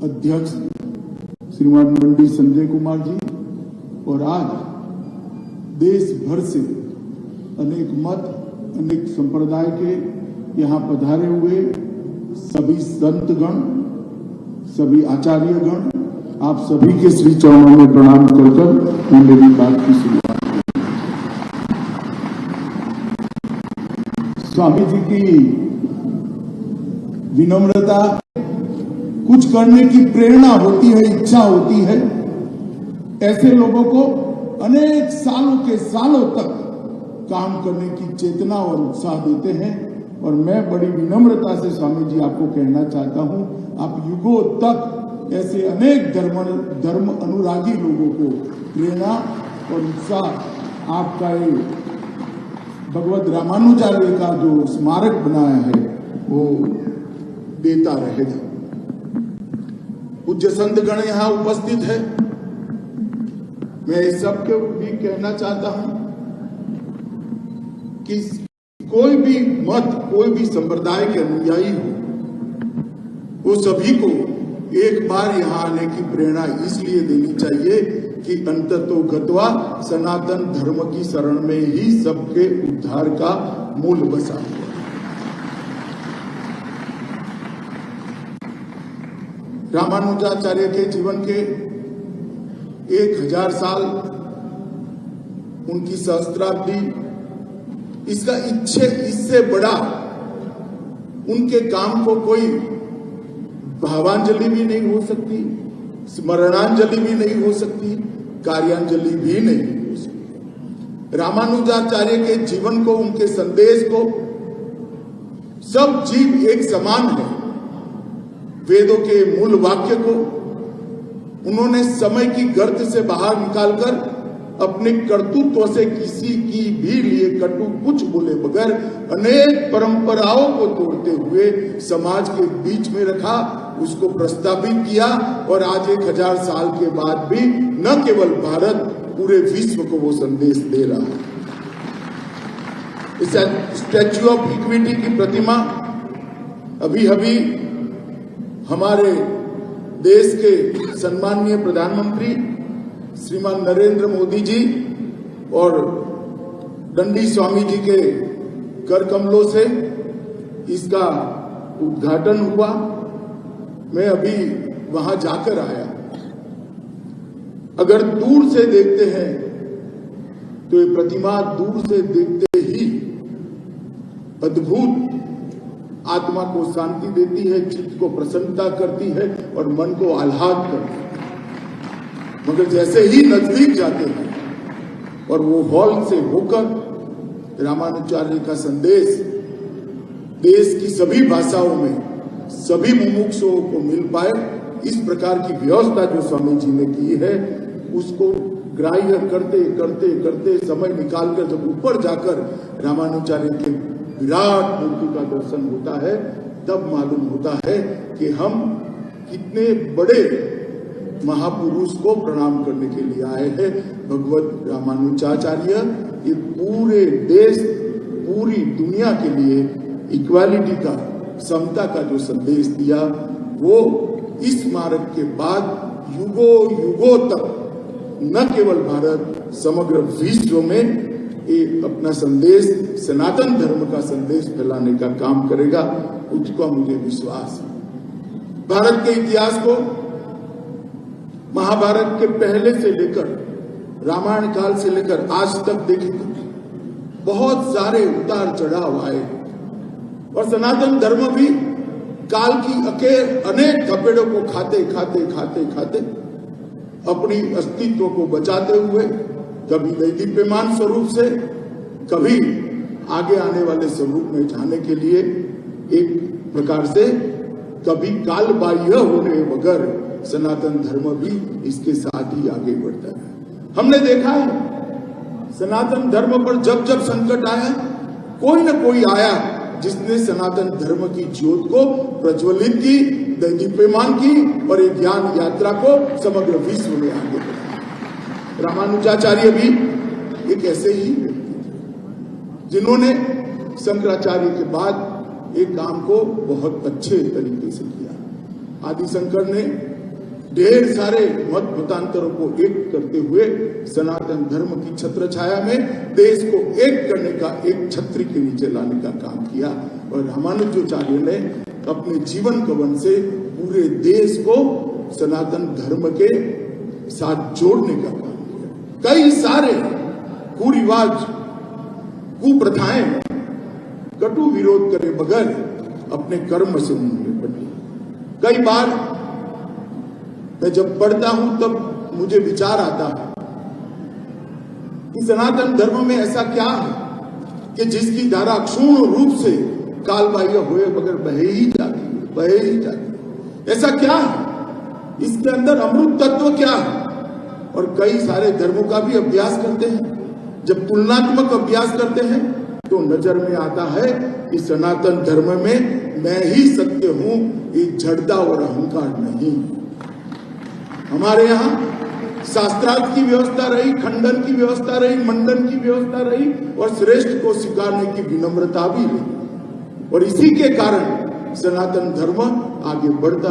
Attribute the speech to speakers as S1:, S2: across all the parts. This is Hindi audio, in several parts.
S1: अध्यक्ष श्रीमान मंडी संजय कुमार जी और आज देश भर से अनेक मत, अनेक संप्रदाय के यहाँ पधारे हुए सभी संतगण, सभी आचार्यगण, आप सभी के श्री चरणों में प्रणाम कर मैं मेरी बात की शुरुआत की। स्वामी जी की विनम्रता, कुछ करने की प्रेरणा होती है, इच्छा होती है। ऐसे लोगों को अनेक सालों के सालों तक काम करने की चेतना और उत्साह देते हैं। और मैं बड़ी विनम्रता से स्वामी जी आपको कहना चाहता हूं, आप युगों तक ऐसे अनेक धर्म अनुरागी लोगों को प्रेरणा और उत्साह आपका ये भगवत रामानुजाचार्य का जो स्मारक बनाया है वो देता रहेगा। पूज्य संतगण यहाँ उपस्थित है। मैं इस सबके भी कहना चाहता हूं कि कोई भी मत, कोई भी संप्रदाय के अनुयायी हो, वो सभी को एक बार यहाँ आने की प्रेरणा इसलिए देनी चाहिए कि अंततो गत्वा सनातन धर्म की शरण में ही सबके उद्धार का मूल बसा है। रामानुजाचार्य के जीवन के 1000 साल, उनकी सहस्त्राब्दी, इससे बड़ा उनके काम को कोई भावांजलि भी नहीं हो सकती, स्मरणांजलि भी नहीं हो सकती, कार्यांजलि भी नहीं हो सकती। रामानुजाचार्य के जीवन को, उनके संदेश को सब जीव एक समान है। वेदों के मूल वाक्य को उन्होंने समय की गर्त से बाहर निकालकर अपने कर्तृत्व से किसी की भी लिए कटु कुछ बोले बगैर अनेक परंपराओं को तोड़ते हुए समाज के बीच में रखा, उसको प्रस्तावित किया। और आज 1000 साल के बाद भी न केवल भारत, पूरे विश्व को वो संदेश दे रहा है। इस स्टैच्यू ऑफ इक्विटी की प्रतिमा अभी हमारे देश के सम्माननीय प्रधानमंत्री श्रीमान नरेंद्र मोदी जी और दंडी स्वामी जी के कर कमलों से इसका उद्घाटन हुआ। मैं अभी वहां जाकर आया। अगर दूर से देखते हैं तो ये प्रतिमा दूर से देखते ही अद्भुत आत्मा को शांति देती है, चित्त को प्रसन्नता करती है और मन को आह्लाद करती है। मगर जैसे ही नजदीक जाते हैं और वो हॉल से होकर रामानुजाचार्य का संदेश देश की सभी भाषाओं में सभी मुमुक्षुओं को मिल पाए, इस प्रकार की व्यवस्था जो स्वामी जी ने की है, उसको ग्राह्य करते करते करते समय निकालकर जब ऊपर जाकर रामानुजाचार्य के विराट मूर्ति का दर्शन होता है, तब मालूम होता है कि हम कितने बड़े महापुरुष को प्रणाम करने के लिए आए हैं। भगवत रामानुजाचार्य ये पूरे देश, पूरी दुनिया के लिए इक्वालिटी का, समता का जो संदेश दिया, वो इस स्मारक के बाद युगों युगों तक न केवल भारत, समग्र विश्व में एक अपना संदेश, सनातन धर्म का संदेश फैलाने का काम करेगा, उसका मुझे विश्वास है। भारत के इतिहास को महाभारत के पहले से लेकर रामायण काल से लेकर आज तक देखेंगे, बहुत सारे उतार चढ़ाव आए और सनातन धर्म भी काल की अनेक थपेड़ों को खाते खाते खाते खाते अपनी अस्तित्व को बचाते हुए, कभी दैदीप्यमान स्वरूप से, कभी आगे आने वाले स्वरूप में जाने के लिए एक प्रकार से कभी काल बाह्य होने बगैर सनातन धर्म भी इसके साथ ही आगे बढ़ता है। हमने देखा है सनातन धर्म पर जब जब संकट आया, कोई न कोई आया जिसने सनातन धर्म की ज्योत को प्रज्वलित की, दैदीप्यमान की और एक ज्ञान यात्रा को समग्र विश्व में आगे बढ़ाया। रामानुजाचार्य भी एक ऐसे ही व्यक्ति थे जिन्होंने शंकराचार्य के बाद एक काम को बहुत अच्छे तरीके से किया। आदि शंकर ने ढेर सारे मत मतांतरों को एक करते हुए सनातन धर्म की छत्र छाया में देश को एक करने का, एक छत्र के नीचे लाने का काम किया। और रामानुजाचार्य ने अपने जीवन कवन से पूरे देश को सनातन धर्म के साथ जोड़ने का काम किया। कई सारे कुरिवाज, कुप्रथाएं कटु विरोध करे बगैर अपने कर्म से उन्होंने बदली। कई बार मैं जब पढ़ता हूं तब मुझे विचार आता है कि सनातन धर्म में ऐसा क्या है कि जिसकी धारा क्षुण्ण रूप से कालबाह्य हुए बगैर बहे ही जाती। ऐसा क्या है, इसके अंदर अमृत तत्व क्या है। और कई सारे धर्मों का भी अभ्यास करते हैं। जब तुलनात्मक अभ्यास करते हैं तो नजर में आता है कि सनातन धर्म में मैं ही सत्य हूं, ये जड़ता और अहंकार नहीं। हमारे यहाँ शास्त्रार्थ की व्यवस्था रही, खंडन की व्यवस्था रही, मंडन की व्यवस्था रही और श्रेष्ठ को स्वीकारने की विनम्रता भी रही। और इसी के कारण सनातन धर्म आगे बढ़ता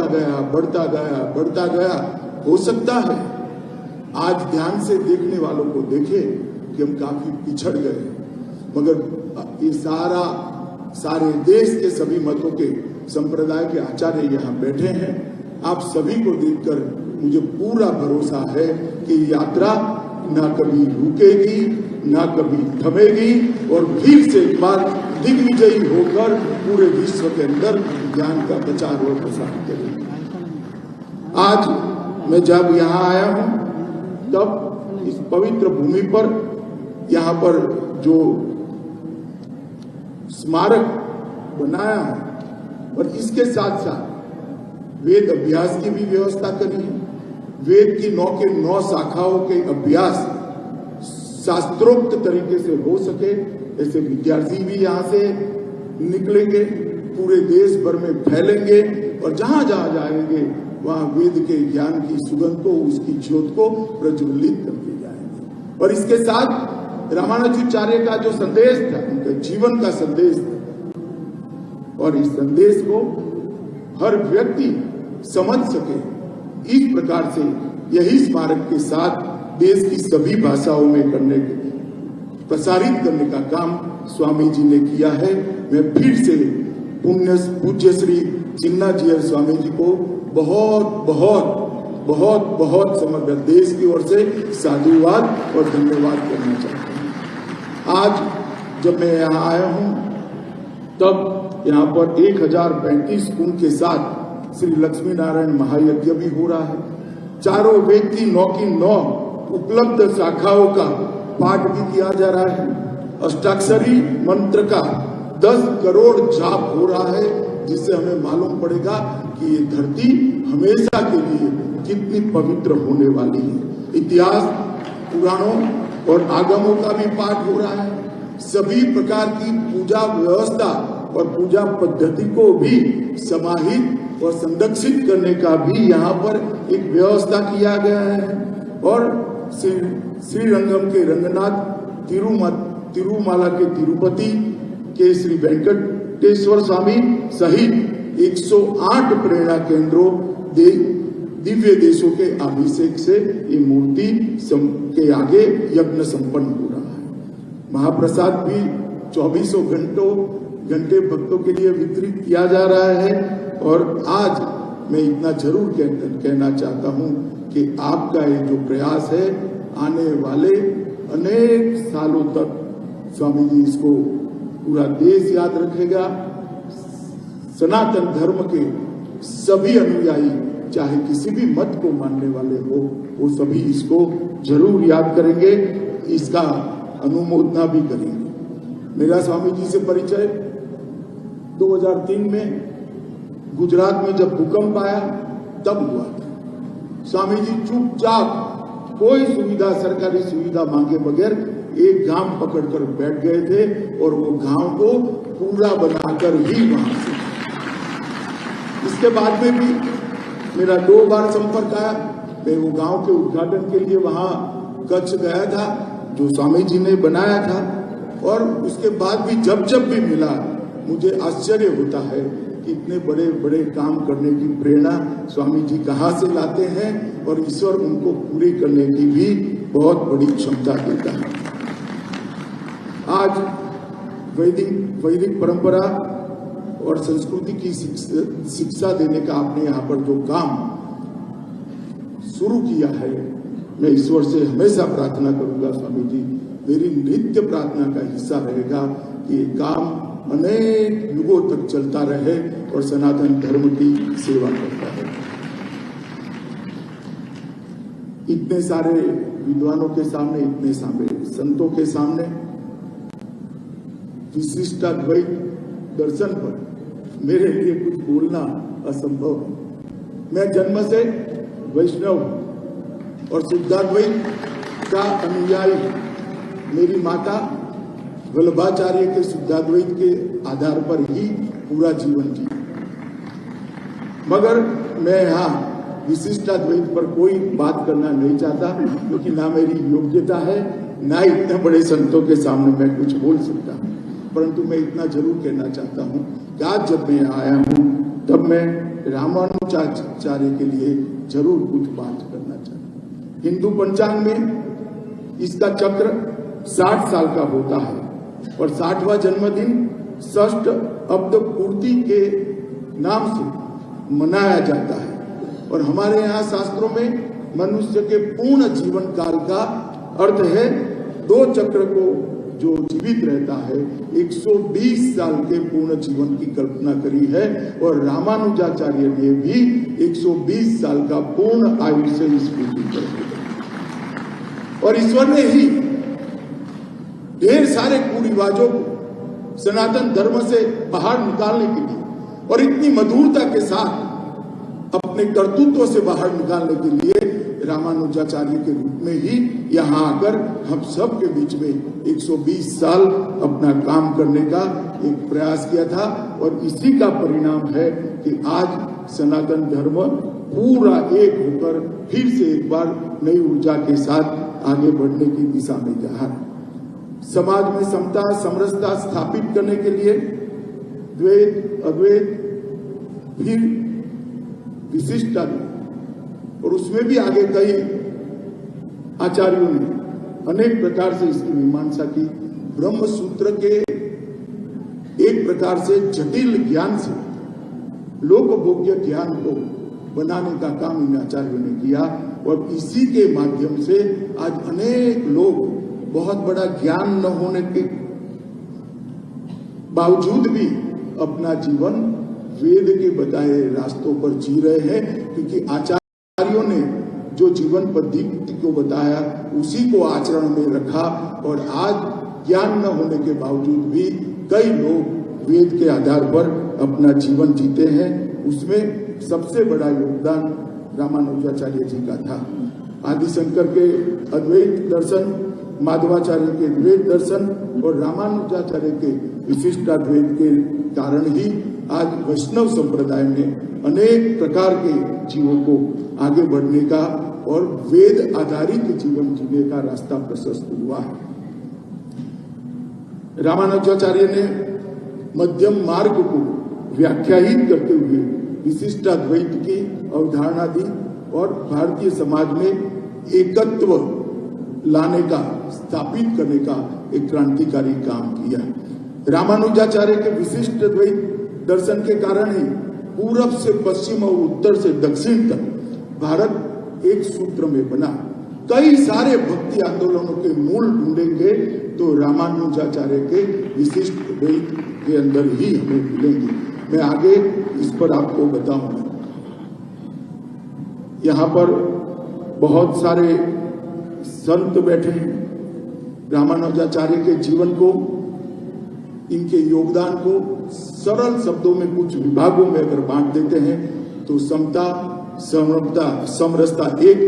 S1: गया। हो सकता है आज ध्यान से देखने वालों को देखे कि हम काफी पिछड़ गए, मगर ये सारे देश के सभी मतों के संप्रदाय के आचार्य यहाँ बैठे हैं। आप सभी को देखकर मुझे पूरा भरोसा है कि यात्रा ना कभी रुकेगी, ना कभी थमेगी और फिर से एक बार दिग्विजयी होकर पूरे विश्व के अंदर ज्ञान का प्रचार और प्रसार करेगी। आज मैं जब यहाँ आया हूँ तब इस पवित्र भूमि पर, यहाँ पर जो स्मारक बनाया है और इसके साथ साथ वेद अभ्यास की भी व्यवस्था करी है। वेद की 9 के 9 शाखाओं के अभ्यास शास्त्रोक्त तरीके से हो सके, ऐसे विद्यार्थी भी यहाँ से निकलेंगे, पूरे देश भर में फैलेंगे और जहां जहां जाएंगे वहां वेद के ज्ञान की सुगंध को, उसकी ज्योत को प्रज्वलित करते जाएंगे। और इसके साथ रामानुजाचार्य का जो संदेश था, उनके जीवन का संदेश था, और इस संदेश को हर व्यक्ति समझ सके, इस प्रकार से यही स्मारक के साथ देश की सभी भाषाओं में प्रसारित करने का काम स्वामी जी ने किया है। मैं फिर से पूज्य श्री चिन्ना जीयर स्वामी जी को बहुत समग्र देश की ओर से साधुवाद और धन्यवाद करना चाहता हूँ। आज जब मैं यहाँ आया हूँ तब यहाँ पर 1035 कुंभ के साथ श्री लक्ष्मी नारायण महायज्ञ भी हो रहा है। चारों वेद की 9 की 9 उपलब्ध शाखाओं का पाठ भी किया जा रहा है। अष्टाक्षरी मंत्र का 10 करोड़ जाप हो रहा है, जिससे हमें मालूम पड़ेगा कि ये धरती हमेशा के लिए कितनी पवित्र होने वाली है। इतिहास, पुराणों और आगमों का भी पाठ हो रहा है। सभी प्रकार की पूजा व्यवस्था और पूजा पद्धति को भी समाहित और संरक्षित करने का भी यहाँ पर एक व्यवस्था किया गया है। और श्रीरंगम के रंगनाथ, तिरुमाला के तिरुपति के श्री वेंकटेश्वर स्वामी सहित 108 प्रेरणा केंद्रों दिव्य देशों के अभिषेक से ये मूर्ति के आगे यज्ञ संपन्न हो रहा है। महाप्रसाद भी 24 घंटे भक्तों के लिए वितरित किया जा रहा है। और आज मैं इतना जरूर कहना चाहता हूं कि आपका ये जो प्रयास है, आने वाले अनेक सालों तक स्वामी जी इसको पूरा देश याद रखेगा। सनातन धर्म के सभी अनुयायी, चाहे किसी भी मत को मानने वाले हो, वो सभी इसको जरूर याद करेंगे, इसका अनुमोदना भी करेंगे। मेरा स्वामी जी से परिचय 2003 में गुजरात में जब भूकंप आया तब हुआ था। स्वामी जी चुपचाप कोई सुविधा, सरकारी सुविधा मांगे बगैर एक गांव पकड़कर बैठ गए थे और वो गांव को पूरा बनाकर ही वहां से। इसके बाद में भी मेरा 2 बार संपर्क आया। मैं वो गांव के उद्घाटन के लिए वहां कच्छ गया था, जो स्वामी जी ने बनाया था। और उसके बाद भी जब भी मिला, मुझे आश्चर्य होता है कि इतने बड़े काम करने की प्रेरणा स्वामी जी कहाँ से लाते हैं और ईश्वर उनको पूरी करने की भी बहुत बड़ी क्षमता देता है। आज वैदिक परंपरा और संस्कृति की शिक्षा देने का आपने यहाँ पर जो काम शुरू किया है, मैं ईश्वर से हमेशा प्रार्थना करूंगा स्वामी जी, मेरी नित्य प्रार्थना का हिस्सा रहेगा कि ये काम अनेक युगों तक चलता रहे और सनातन धर्म की सेवा करता है। इतने सारे विद्वानों के सामने, इतने सारे संतों के सामने विशिष्टाद्वैत दर्शन पर मेरे लिए कुछ बोलना असंभव है। मैं जन्म से वैष्णव और शुद्धाद्वैत का अनुयायी। मेरी माता वल्लभाचार्य के शुद्धाद्वैत के आधार पर ही पूरा जीवन जी, मगर मैं यहाँ विशिष्टाद्वैत पर कोई बात करना नहीं चाहता, क्योंकि ना मेरी योग्यता है, ना इतने बड़े संतों के सामने मैं कुछ बोल सकता हूँ। परंतु मैं इतना जरूर कहना चाहता हूँ कि आज जब मैं आया हूँ तब मैं रामानुजाचार्य के लिए जरूर कुछ बात करना चाहता हूँ। हिंदू पंचांग में इसका चक्र 60 साल का होता है और 60वां जन्मदिन षष्ठ अब्द पूर्ति के नाम से मनाया जाता है। और हमारे यहाँ शास्त्रों में मनुष्य के पूर्ण जीवन काल का अर्थ है 2 चक्र को जो जीवित रहता है 120 साल के पूर्ण जीवन की कल्पना करी है, और रामानुजाचार्य ने भी 120 साल का पूर्ण आयुष्य इस पृथ्वी पर दिया। और ईश्वर ने ही ढेर सारे कुरिवाजों को सनातन धर्म से बाहर निकालने के लिए और इतनी मधुरता के साथ अपने कर्तृत्व से बाहर निकालने के लिए रामानुजाचार्य के रूप में ही यहाँ आकर हम सब के बीच में 120 साल अपना काम करने का एक प्रयास किया था। और इसी का परिणाम है कि आज सनातन धर्म पूरा एक होकर फिर से एक बार नई ऊर्जा के साथ आगे बढ़ने की दिशा में जा रहा है। समाज में समता समरसता स्थापित करने के लिए द्वैत अद्वैत फिर विशिष्टता, और उसमें भी आगे कई आचार्यों ने अनेक प्रकार से इसकी मीमांसा की। ब्रह्म सूत्र के एक प्रकार से जटिल ज्ञान से लोकभोग्य ज्ञान को बनाने का काम इन आचार्यों ने किया, और इसी के माध्यम से आज अनेक लोग बहुत बड़ा ज्ञान न होने के बावजूद भी अपना जीवन वेद के बताए रास्तों पर जी रहे हैं, क्योंकि आचार्यों ने जो जीवन पद्धति को बताया उसी को आचरण में रखा। और आज ज्ञान न होने के बावजूद भी कई लोग वेद के आधार पर अपना जीवन जीते हैं। उसमें सबसे बड़ा योगदान रामानुजाचार्य जी का था। आदिशंकर के अद्वैत दर्शन, माधवाचार्य के द्वैत दर्शन और रामानुजाचार्य के विशिष्टाद्वैत के कारण ही आज वैष्णव संप्रदाय में अनेक प्रकार के जीवों को आगे बढ़ने का और वेद आधारित जीवन जीने का रास्ता प्रशस्त हुआ है। रामानुजाचार्य ने मध्यम मार्ग को व्याख्यायित करते हुए विशिष्टाद्वैत की अवधारणा दी और भारतीय समाज में एकत्व लाने का, स्थापित करने का एक क्रांतिकारी काम किया। रामानुजाचार्य के विशिष्ट द्वैत दर्शन के कारण ही पूरब से पश्चिम और उत्तर से दक्षिण तक भारत एक सूत्र में बना। कई सारे भक्ति आंदोलनों के मूल ढूंढेंगे तो रामानुजाचार्य के विशिष्ट द्वैत के अंदर ही हमें मिलेंगे। मैं आगे इस पर आपको बताऊंगा। यहाँ पर बहुत सारे संत बैठे हैं। रामानुजाचार्य के जीवन को, इनके योगदान को सरल शब्दों में कुछ विभागों में अगर बांट देते हैं तो समता, समरसता एक,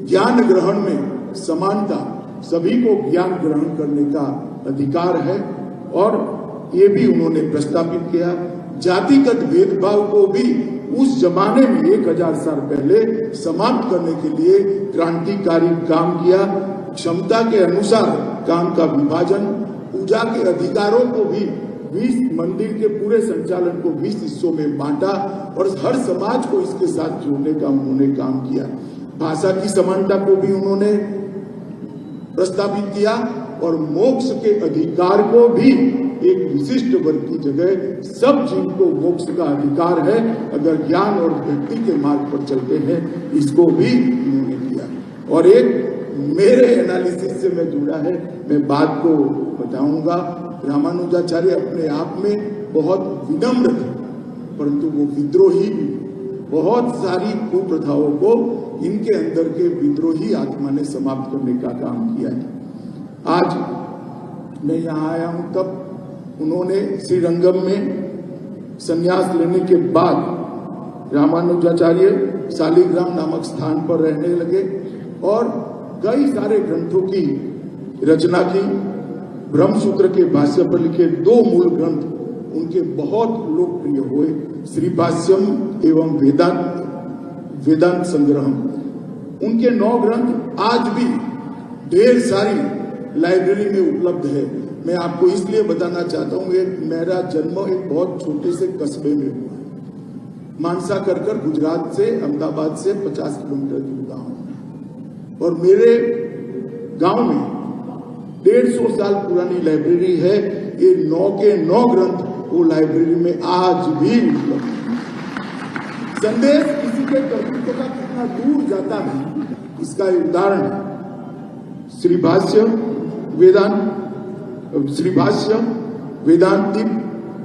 S1: ज्ञान ग्रहण में समानता, सभी को ज्ञान ग्रहण करने का अधिकार है, और ये भी उन्होंने प्रस्तावित किया। जातिगत भेदभाव को भी उस जमाने में 1000 साल पहले समाप्त करने के लिए क्रांतिकारी काम किया। क्षमता के अनुसार काम का विभाजन, पूजा के अधिकारों को भी 20 मंदिर के पूरे संचालन को 20 हिस्सों में बांटा और हर समाज को इसके साथ जोड़ने का उन्होंने काम किया। भाषा की समानता को भी उन्होंने प्रस्तावित किया और मोक्ष के अधिकार को भी एक विशिष्ट वर्ग की जगह सब जीव को मोक्ष का अधिकार है अगर ज्ञान और भक्ति के मार्ग पर चलते हैं, इसको भी उन्होंने किया। और एक मेरे एनालिसिस से मैं जुड़ा है, मैं बात को बताऊंगा। रामानुजाचार्य अपने आप में बहुत विनम्र थे, परंतु वो विद्रोही भी। बहुत सारी कुप्रथाओं को इनके अंदर के विद्रोही आत्मा ने समाप्त करने का काम किया है। आज मैं यहाँ आया हूं तब उन्होंने श्रीरंगम में संन्यास लेने के बाद रामानुजाचार्य शालिग्राम नामक स्थान पर रहने लगे और कई सारे ग्रंथों की रचना की। ब्रह्मसूत्र के भाष्य पर लिखे 2 मूल ग्रंथ उनके बहुत लोकप्रिय हुए, श्री भाष्यम एवं वेदांत संग्रहम। उनके 9 ग्रंथ आज भी ढेर सारी लाइब्रेरी में उपलब्ध है। मैं आपको इसलिए बताना चाहता हूँ, मेरा जन्म एक बहुत छोटे से कस्बे में हुआ है। मानसा कर गुजरात से, अहमदाबाद से 50 किलोमीटर दूर गाँव, और मेरे गांव में 150 साल पुरानी लाइब्रेरी है। ये 9 के 9 ग्रंथ वो लाइब्रेरी में आज भी उपलब्ध है। संदेश किसी के कर्तृत्व का कितना दूर जाता है, इसका उदाहरण है श्री भाष्य वेदांतिक,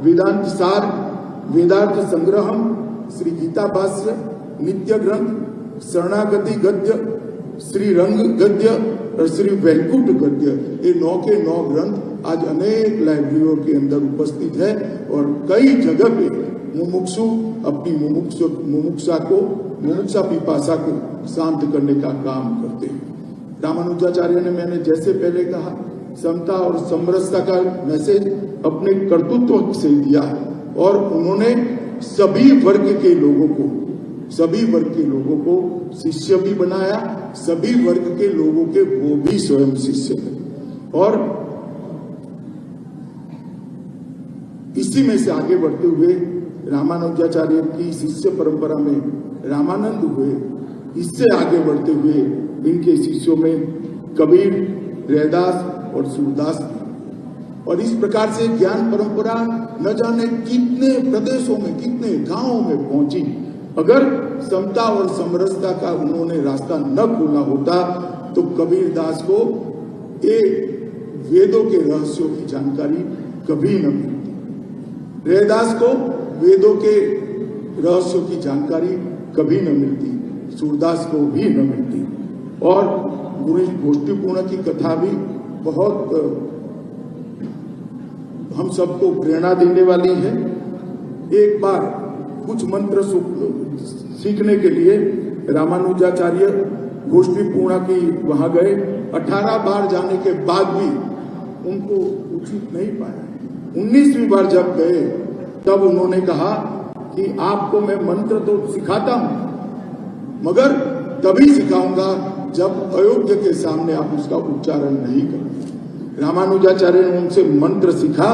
S1: वेदांत सार, वेदार्थ संग्रहम, श्री गीता भाष्य, नित्य ग्रंथ, शरणागति गद्य, श्री रंग गद्य और श्री वैकुंठ गद्य। ये 9 के 9 ग्रंथ आज अनेक लाइब्रेरियों के अंदर उपस्थित है और कई जगह पे मुमुक्षु अपनी मुमुक्षा पिपासा को शांत करने का काम करते हैं। रामानुजाचार्य ने, मैंने जैसे पहले कहा, समता और समरसता का मैसेज अपने कर्तृत्व से दिया और उन्होंने सभी वर्ग के लोगों को शिष्य भी बनाया। सभी वर्ग के लोगों के वो भी स्वयं शिष्य थे। और इसी में से आगे बढ़ते हुए रामानुजाचार्य की शिष्य परंपरा में रामानंद हुए। इससे आगे बढ़ते हुए इनके शिष्यों में कबीर, रैदास और सूरदास थे। और इस प्रकार से ज्ञान परंपरा न जाने कितने प्रदेशों में, कितने गांवों में पहुंची। अगर समता और समरसता का उन्होंने रास्ता न खोला होता तो कबीर दास को ये वेदों के रहस्यों की जानकारी कभी न मिलती, रैदास को वेदों के रहस्यों की जानकारी कभी न मिलती, सूरदास को भी न मिलती। और गुरु गोष्ठीपूर्ण की कथा भी बहुत हम सबको प्रेरणा देने वाली है। एक बार कुछ मंत्र सीखने के लिए रामानुजाचार्य गोष्ठीपूर्ण की वहां गए। 18 बार जाने के बाद भी उनको उचित नहीं पाया। 19वीं बार जब गए तब उन्होंने कहा कि आपको मैं मंत्र तो सिखाता हूं, मगर तभी सिखाऊंगा जब अयोग्य के सामने आप उसका उच्चारण नहीं करेंगे। रामानुजाचार्य ने उनसे मंत्र सीखा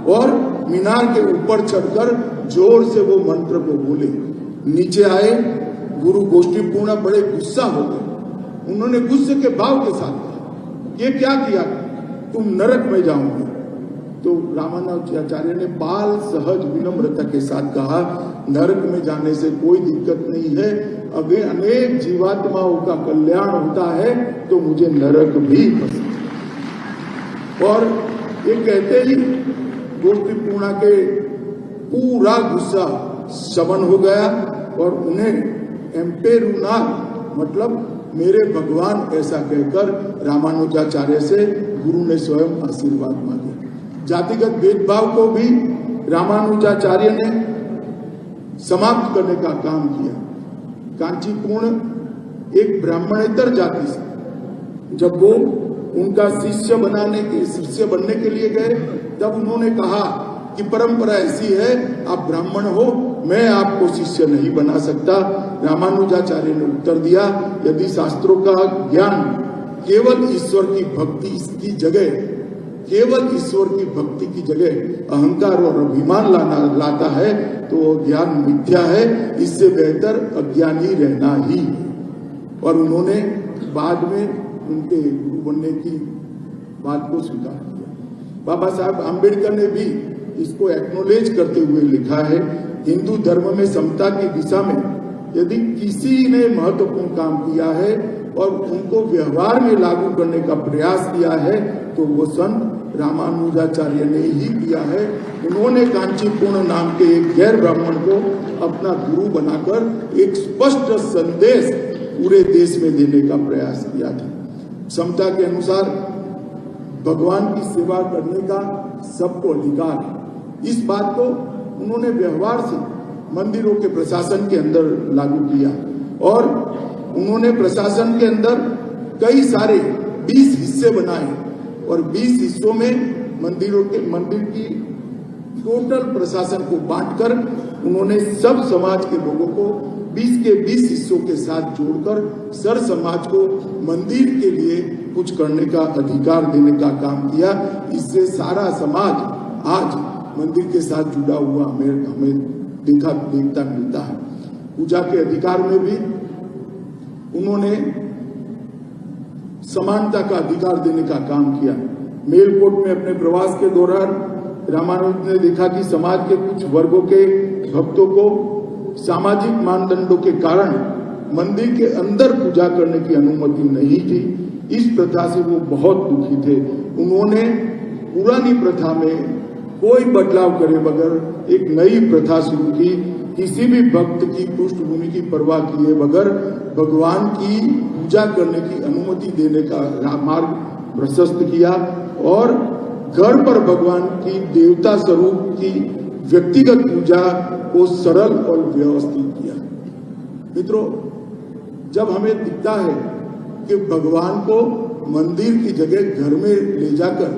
S1: और मीनार के ऊपर चढ़कर जोर से वो मंत्र को बोले। नीचे आए, गुरु गोष्ठीपूर्ण बड़े गुस्सा हो गए। उन्होंने गुस्से के भाव के साथ कहा, ये क्या किया, तुम नरक में जाओगे। तो रामानुजाचार्य ने बाल सहज विनम्रता के साथ कहा, नरक में जाने से कोई दिक्कत नहीं है, अगर अनेक जीवात्माओं का कल्याण होता है तो मुझे नरक भी पसंद है। और ये कहते ही गोष्ठीपूर्ण के पूरा गुस्सा शमन हो गया और उन्हें एम्पेरुनाथ मतलब मेरे भगवान ऐसा कहकर रामानुजाचार्य से गुरु ने स्वयं आशीर्वाद मांगे। जातिगत भेदभाव को भी रामानुजाचार्य ने समाप्त करने का काम किया। कांचीपूर्ण एक ब्राह्मणेतर जाति से जब वो उनका शिष्य बनने के लिए गए तब उन्होंने कहा कि परंपरा ऐसी है, आप ब्राह्मण हो, मैं आपको शिष्य नहीं बना सकता। रामानुजाचार्य ने उत्तर दिया, यदि शास्त्रों का ज्ञान केवल ईश्वर की भक्ति की जगह केवल ईश्वर की भक्ति की जगह अहंकार और अभिमान लाता है तो वो ज्ञान मिथ्या है, इससे बेहतर अज्ञानी रहना ही। और उन्होंने बाद में उनके गुरु बनने की बात को स्वीकार किया। बाबा साहब आम्बेडकर ने भी इसको एक्नोलेज करते हुए लिखा है, हिंदू धर्म में समता की दिशा में यदि किसी ने महत्वपूर्ण काम किया है और उनको व्यवहार में लागू करने का प्रयास किया है तो वो संत रामानुजाचार्य ने ही किया है। उन्होंने कांचीपुरम नाम के एक गैर ब्राह्मण को अपना गुरु बनाकर एक स्पष्ट संदेश पूरे देश में देने का प्रयास किया था। समता के अनुसार भगवान की सेवा करने का सबको अधिकार है। इस बात को उन्होंने व्यवहार से मंदिरों के प्रशासन के अंदर लागू किया और उन्होंने प्रशासन के अंदर कई सारे 20 हिस्से बनाए और 20 हिस्सों में मंदिर की टोटल प्रशासन को बांटकर उन्होंने सब समाज के लोगों को 20 के 20 हिस्सों के साथ जोड़कर सर समाज को मंदिर के लिए कुछ करने का अधिकार देने का काम किया। इससे सारा समाज आज मंदिर के साथ जुड़ा हुआ हमें देखता मिलता है। पूजा के अधिकार में भी उन्होंने समानता का अधिकार देने का काम किया। मेलकोट में अपने प्रवास के दौरान रामानुज ने देखा कि समाज के कुछ वर्गों के भक्तों को सामाजिक मानदंडों के कारण मंदिर के अंदर पूजा करने की अनुमति नहीं थी। इस प्रथा से वो बहुत दुखी थे। उन्होंने पुरानी प्रथा में कोई बदलाव करे बगैर एक नई प्रथा शुरू की। किसी भी भक्त की पृष्ठभूमि की परवाह किए बगैर भगवान की पूजा करने की अनुमति देने का मार्ग प्रशस्त किया और घर पर भगवान की देवता स्वरूप की व्यक्तिगत पूजा को सरल और व्यवस्थित किया। मित्रों, जब हमें दिखता है कि भगवान को मंदिर की जगह घर में ले जाकर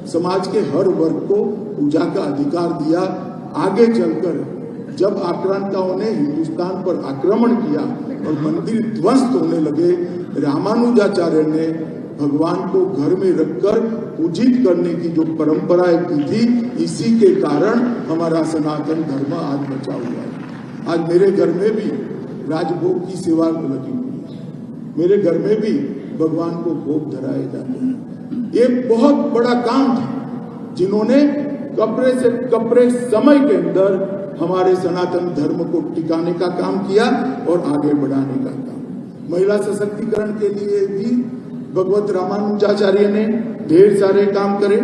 S1: समाज के हर वर्ग को पूजा का अधिकार दिया, आगे चलकर जब आक्रांताओं ने हिंदुस्तान पर आक्रमण किया और मंदिर ध्वस्त होने लगे, रामानुजाचार्य ने भगवान को घर में रखकर पूजित करने की जो परंपराएं की थी, इसी के कारण हमारा सनातन धर्म आज बचा हुआ है। आज मेरे घर में भी राजभोग की सेवा लगी हुई है, मेरे घर में भी भगवान को भोग धराए जाते हैं। ये बहुत बड़ा काम था जिन्होंने कपड़े से कपड़े समय के अंदर हमारे सनातन धर्म को टिकाने का काम किया और आगे बढ़ाने का काम। महिला सशक्तिकरण के लिए भी भगवत रामानुजाचार्य ने ढेर सारे काम करे।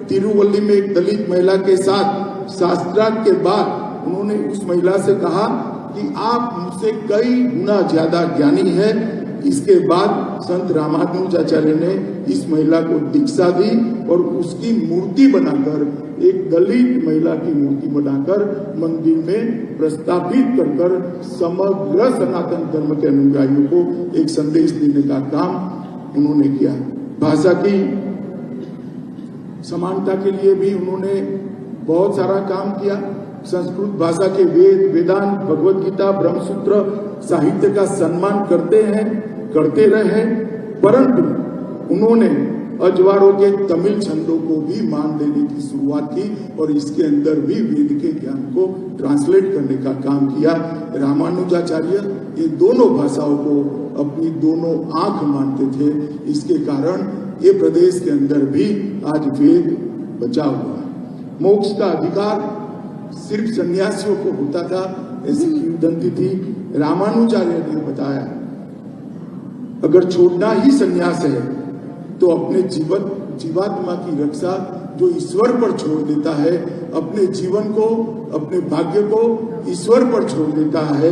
S1: तिरुवल्ली में एक दलित महिला के साथ शास्त्रार्थ के बाद उन्होंने उस महिला से कहा कि आप मुझसे कई गुना ज्यादा ज्ञानी है। इसके बाद संत रामानुजाचार्य ने इस महिला को दीक्षा दी और उसकी मूर्ति बनाकर, एक दलित महिला की मूर्ति बनाकर मंदिर में प्रस्थापित कर समग्र सनातन धर्म के अनुयायियों को एक संदेश देने का काम उन्होंने किया। भाषा की समानता के लिए भी उन्होंने बहुत सारा काम किया। संस्कृत भाषा के वेद, वेदांत, भगवत गीता, ब्रह्मसूत्र साहित्य का सम्मान करते रहे, परंतु उन्होंने अजवारों के तमिल छंदों को भी मान देने की शुरुआत की और इसके अंदर भी वेद के ज्ञान को ट्रांसलेट करने का काम किया। रामानुजाचार्य ये दोनों भाषाओं को अपनी दोनों आंख मानते थे। इसके कारण ये प्रदेश के अंदर भी आज वेद बचा हुआ है। मोक्ष का अधिकार सिर्फ सन्यासियों को होता था, ऐसी किंवदंती थी। रामानुजाचार्य ने बताया अगर छोड़ना ही सन्यास है तो अपने जीवात्मा की रक्षा जो ईश्वर पर छोड़ देता है, अपने जीवन को, अपने भाग्य को ईश्वर पर छोड़ देता है,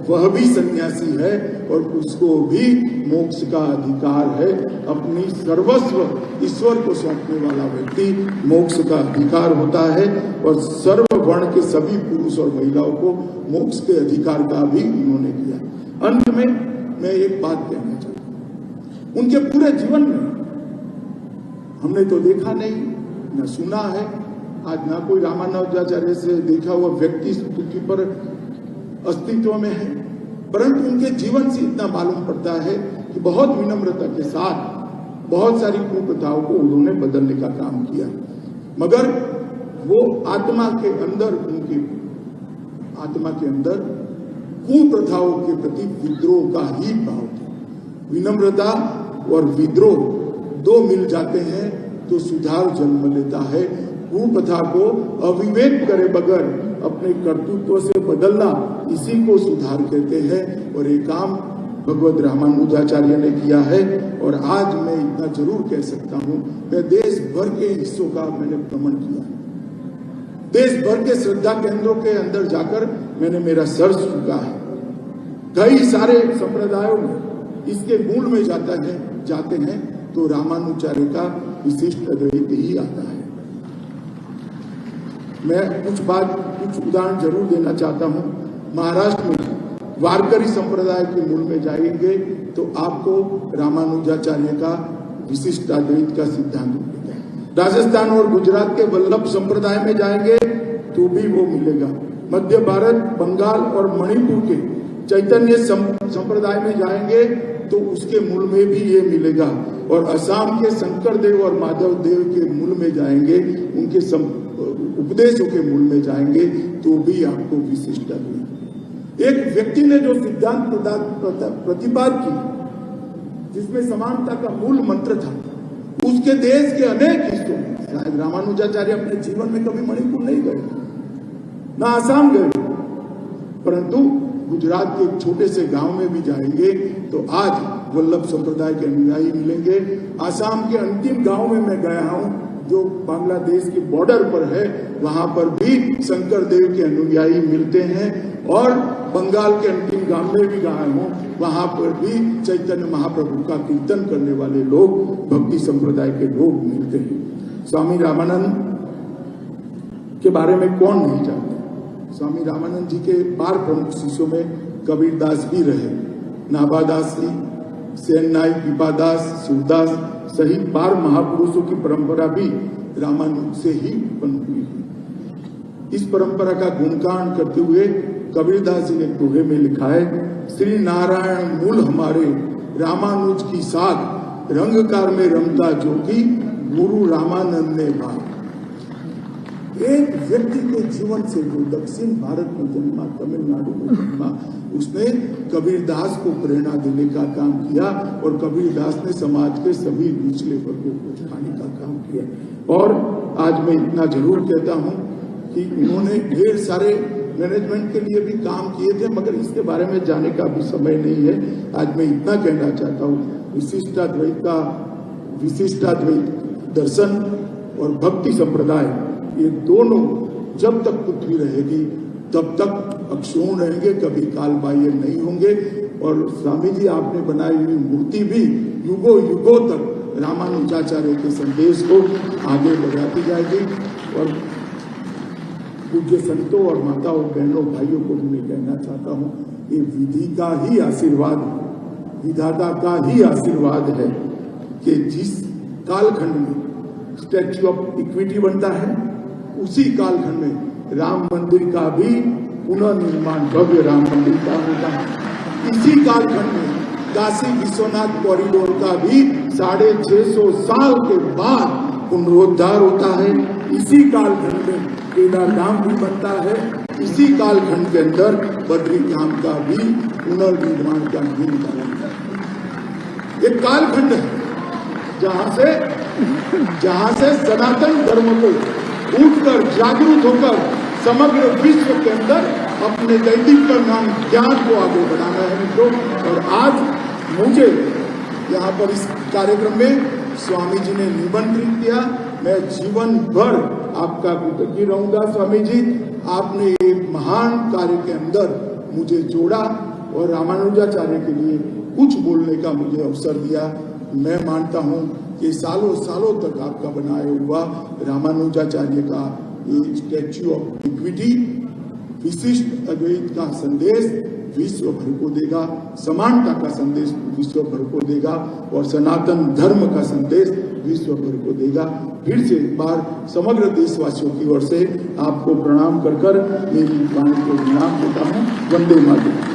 S1: वह भी सन्यासी है और उसको भी मोक्ष का अधिकार है। अपनी सर्वस्व ईश्वर को सौंपने वाला व्यक्ति मोक्ष का अधिकार होता है और सर्व वर्ण के सभी पुरुष और महिलाओं को मोक्ष के अधिकार का भी उन्होंने किया। अंत में मैं एक बात कहना चाहता हूं, उनके पूरे जीवन में हमने तो देखा नहीं, न सुना है, आज ना कोई रामानुजाचार्य से देखा हुआ व्यक्ति इस पृथ्वी पर अस्तित्व में है, परंतु उनके जीवन से इतना मालूम पड़ता है कि बहुत विनम्रता के साथ बहुत सारी कुप्रथाओं को उन्होंने बदलने का काम किया। मगर वो आत्मा के अंदर, उनकी आत्मा के अंदर कुप्रथाओं के प्रति विद्रोह का ही भाव था। विनम्रता और विद्रोह दो मिल जाते हैं तो सुधार जन्म लेता है। कुप्रथा को अविवेक करे बगैर अपने कर्तृत्व से बदलना, इसी को सुधार कहते हैं। और ये काम भगवत रामानुजाचार्य ने किया है। और आज मैं इतना जरूर कह सकता हूँ, मैं देश भर के हिस्सों का मैंने भ्रमण किया, देश भर के श्रद्धा केंद्रों के अंदर जाकर मैंने मेरा सर झुका है। कई सारे संप्रदायों में इसके मूल में जाते हैं तो रामानुजाचार्य का विशिष्ट अद्वैत ही आता है। मैं कुछ उदाहरण जरूर देना चाहता हूँ। महाराष्ट्र में वारकरी संप्रदाय के मूल में जाएंगे तो आपको रामानुजाचार्य का विशिष्ट अद्वैत का सिद्धांत मिलेगा। राजस्थान और गुजरात के वल्लभ संप्रदाय में जाएंगे तो भी वो मिलेगा। मध्य भारत, बंगाल और मणिपुर के चैतन्य संप्रदाय में जाएंगे तो उसके मूल में भी ये मिलेगा। और असम के शंकर देव और माधव देव के मूल में जाएंगे, उनके उपदेशों के मूल में जाएंगे तो भी आपको विशिष्ट अद्वैत। एक व्यक्ति ने जो सिद्धांत प्रतिपाद की, जिसमें समानता का मूल मंत्र था, उसके देश के अनेक हिस्सों में, शायद रामानुजाचार्य अपने जीवन में कभी मणिपुर नहीं गए, ना आसाम गए, परंतु गुजरात के एक छोटे से गांव में भी जाएंगे तो आज वल्लभ संप्रदाय के अनुयायी मिलेंगे। आसाम के अंतिम गांव में मैं गया हूं जो बांग्लादेश के बॉर्डर पर है, वहां पर भी शंकर देव के अनुयायी मिलते हैं। और बंगाल के अंतिम गांव में भी गया हूं, वहां पर भी चैतन्य महाप्रभु का कीर्तन करने वाले लोग, भक्ति संप्रदाय के लोग मिलते हैं। स्वामी रामानंद के बारे में कौन नहीं जानता। स्वामी रामानंद जी के 12 प्रमुख शिष्यों में कबीरदास भी रहे, नाभादास जी, सेन नाई, कृपादास, सूरदास सहित 12 महापुरुषों की परंपरा भी रामानुज से ही उत्पन्न हुई है। इस परंपरा का गुणगान करते हुए कबीरदास जी ने दोहे में लिखा है, श्री नारायण मूल हमारे, रामानुज की साख, रंगकार में रमता जो की, गुरु रामानंद ने भाग। एक व्यक्ति के जीवन से जो दक्षिण भारत में जन्मा, तमिलनाडु में जन्मा, उसने कबीरदास को प्रेरणा देने का काम किया और कबीरदास ने समाज के सभी निचले वर्गों को उठाने का काम किया। और आज मैं इतना जरूर कहता हूं कि उन्होंने ढेर सारे मैनेजमेंट के लिए भी काम किए थे, मगर इसके बारे में जाने का भी समय नहीं है। आज मैं इतना कहना चाहता हूँ, विशिष्टाद्वैत दर्शन और भक्ति संप्रदाय, ये दोनों जब तक पृथ्वी रहेगी तब तक अक्षुण रहेंगे, कभी कालबाह्य नहीं होंगे। और स्वामी जी आपने बनाई हुई मूर्ति भी युगों युगों तक रामानुजाचार्य के संदेश को आगे बढ़ाती जाएगी। और पूज्य संतों और माताओं, बहनों, भाइयों को मैं कहना चाहता हूँ, ये विधि का ही आशीर्वाद है, विधाता का ही आशीर्वाद है कि जिस कालखंड में स्टैच्यू ऑफ इक्विटी बनता है, उसी कालखंड में राम मंदिर का भी पुनर्निर्माण, भव्य राम मंदिर का होता है। इसी कालखंड में काशी विश्वनाथ कॉरिडोर का भी 650 साल के बाद पुनरुद्धार होता है। इसी कालखंड में केदारधाम भी बनता है। इसी कालखंड के अंदर बद्रीधाम का भी पुनर्निर्माण का भी बनता है। एक कालखंड है जहां से सनातन धर्म को उठकर, जागरूक होकर समग्र विश्व के अंदर अपने दैनिक नाम ज्ञान को आगे बढ़ाना है मित्रों। और आज मुझे यहाँ पर इस कार्यक्रम में स्वामी जी ने निमंत्रित किया। मैं जीवन भर आपका कृतज्ञ रहूंगा। स्वामी जी, आपने एक महान कार्य के अंदर मुझे जोड़ा और रामानुजाचार्य के लिए कुछ बोलने का मुझे अवसर दिया। मैं मानता हूं कि सालों सालों तक आपका बनाया हुआ रामानुजाचार्य का ये स्टैच्यू ऑफ इक्विटी विशिष्ट अद्वैत का संदेश विश्व भर को देगा, समानता का संदेश विश्व भर को देगा और सनातन धर्म का संदेश विश्व भर को देगा। फिर से एक बार समग्र देशवासियों की ओर से आपको प्रणाम कर मेरी वाणी को विराम देता हूँ। वंदे मातरम।